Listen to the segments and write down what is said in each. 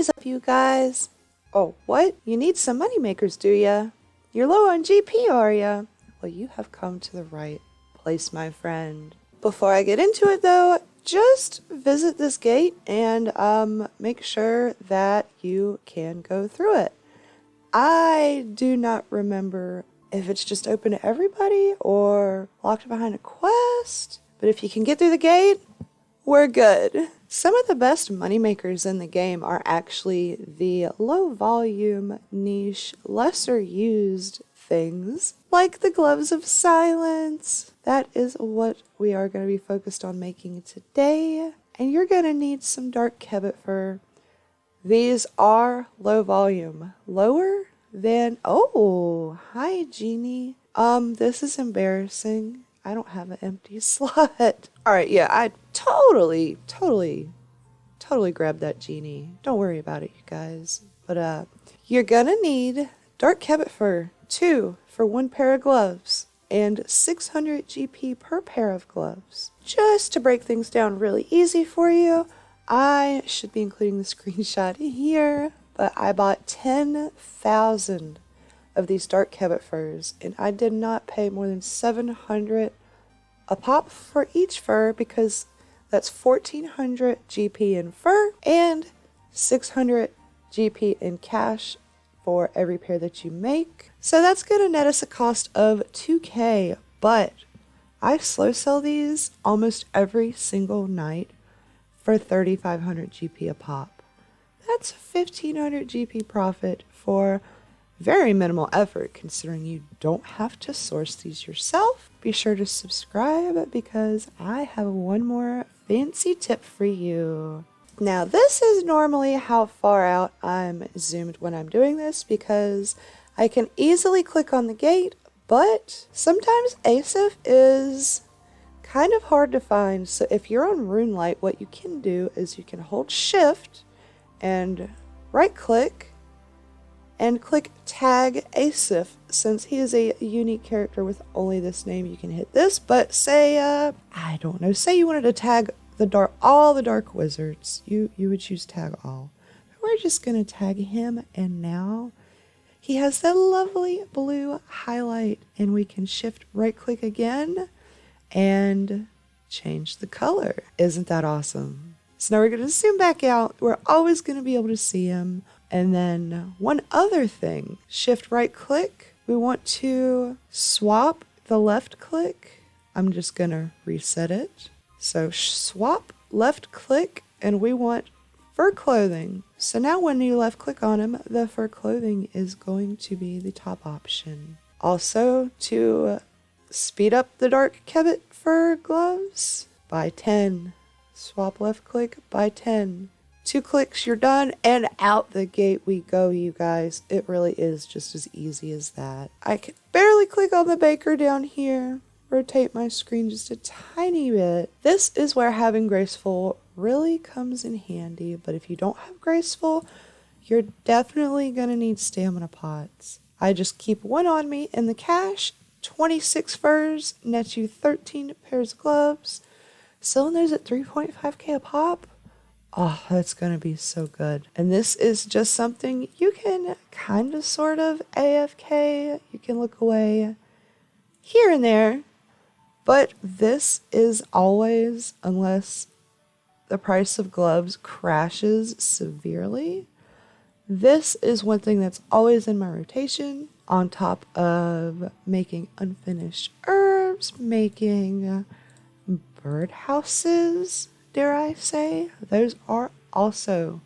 is up, you guys? Oh, what? You need some moneymakers, do ya? You're low on GP, are ya? Well, you have come to the right place, my friend. Before I get into it, though, just visit this gate and make sure that you can go through it. I do not remember if it's just open to everybody or locked behind a quest, but if you can get through the gate, we're good. Some of the best moneymakers in the game are actually the low volume, niche, lesser used things like the Gloves of Silence. That is what we are going to be focused on making today. And you're going to need some dark kebbit fur. These are low volume. Lower than... Oh, hi, Genie. This is embarrassing. I don't have an empty slot. Alright, yeah, I totally grabbed that Genie. Don't worry about it, you guys. But, you're gonna need dark kebbit fur, 2 for 1 pair of gloves, and 600 GP per pair of gloves. Just to break things down really easy for you, I should be including the screenshot here, but I bought 10,000 of these dark kebbit furs, and I did not pay more than 700 a pop for each fur because that's 1,400 GP in fur and 600 GP in cash for every pair that you make. So that's going to net us a cost of 2K, but I slow sell these almost every single night for 3,500 GP a pop. That's 1,500 GP profit for very minimal effort, considering you don't have to source these yourself. Be sure to subscribe because I have one more fancy tip for you. Now, this is normally how far out I'm zoomed when I'm doing this because I can easily click on the gate, but sometimes ASIF is kind of hard to find. So if you're on RuneLite, what you can do is you can hold Shift and right click and click Tag ASIF. Since he is a unique character with only this name, you can hit this. But say, I don't know, say you wanted to tag all the Dark Wizards. You would choose Tag All. We're just going to tag him, and now he has that lovely blue highlight, and we can shift right click again and change the color. Isn't that awesome? So now we're going to zoom back out. We're always going to be able to see him. And then one other thing, shift right click. We want to swap the left click. I'm just going to reset it. So swap left click, and we want fur clothing. So now when you left click on him, the fur clothing is going to be the top option. Also, to speed up the dark kebbit fur gloves, by 10. Swap left click by 10. 2 clicks, you're done, and out the gate we go, you guys. It really is just as easy as that. I can barely click on the baker down here. Rotate my screen just a tiny bit. This is where having graceful really comes in handy, but if you don't have graceful, you're definitely gonna need stamina pots. I just keep one on me in the cache. 26 furs nets you 13 pairs of gloves. Selling those at 3.5k a pop. Oh, that's going to be so good. And this is just something you can kind of sort of AFK. You can look away here and there. But this is always, unless the price of gloves crashes severely, this is one thing that's always in my rotation. On top of making unfinished herbs, making birdhouses, dare I say. Those are also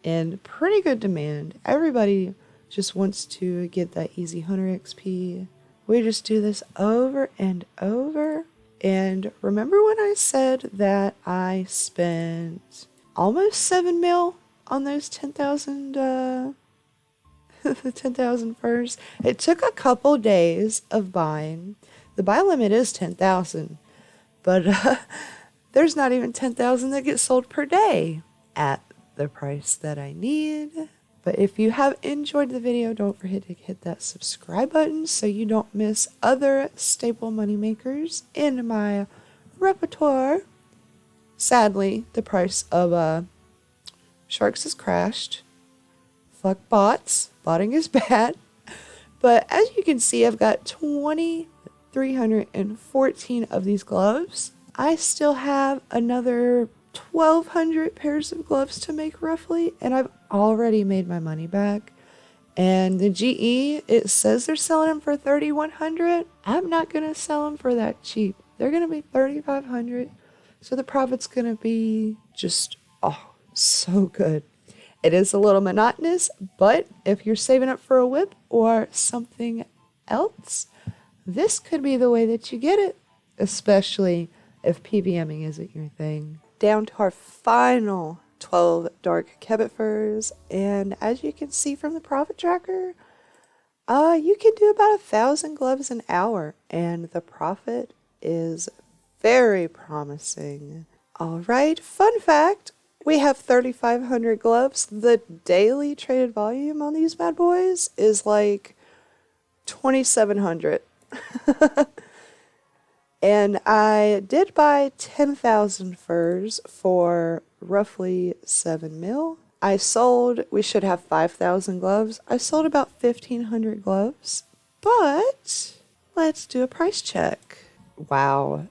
in pretty good demand. Everybody just wants to get that easy hunter XP. We just do this over and over. And remember when I said that I spent almost 7 mil on those 10,000 the 10,000 furs? It took a couple days of buying. The buy limit is 10,000, but there's not even 10,000 that get sold per day at the price that I need. But if you have enjoyed the video, don't forget to hit that subscribe button so you don't miss other staple moneymakers in my repertoire. Sadly, the price of Sharks has crashed. Fuck bots. Botting is bad. But as you can see, I've got 2,314 of these gloves. I still have another 1,200 pairs of gloves to make roughly, and I've already made my money back. And the GE, it says they're selling them for 3,100. I'm not going to sell them for that cheap. They're going to be 3,500. So the profit's going to be just, so good. It is a little monotonous, but if you're saving up for a whip or something else, this could be the way that you get it, especially if PVMing isn't your thing. Down to our final 12 dark Kebbit furs, and as you can see from the profit tracker, you can do about 1,000 gloves an hour, and the profit is very promising. All right, fun fact, we have 3,500 gloves. The daily traded volume on these bad boys is like 2,700. And I did buy 10,000 furs for roughly 7 mil. We should have 5,000 gloves. I sold about 1,500 gloves, but let's do a price check. Wow.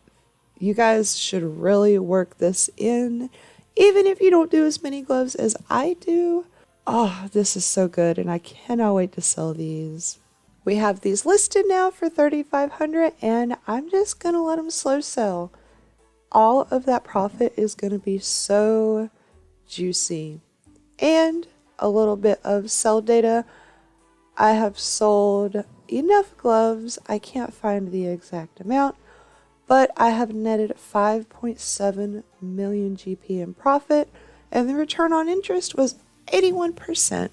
You guys should really work this in, even if you don't do as many gloves as I do. Oh, this is so good, and I cannot wait to sell these. We have these listed now for 3,500, and I'm just going to let them slow sell. All of that profit is going to be so juicy. And a little bit of sell data. I have sold enough gloves. I can't find the exact amount, but I have netted 5.7 million GP in profit, and the return on interest was 81%.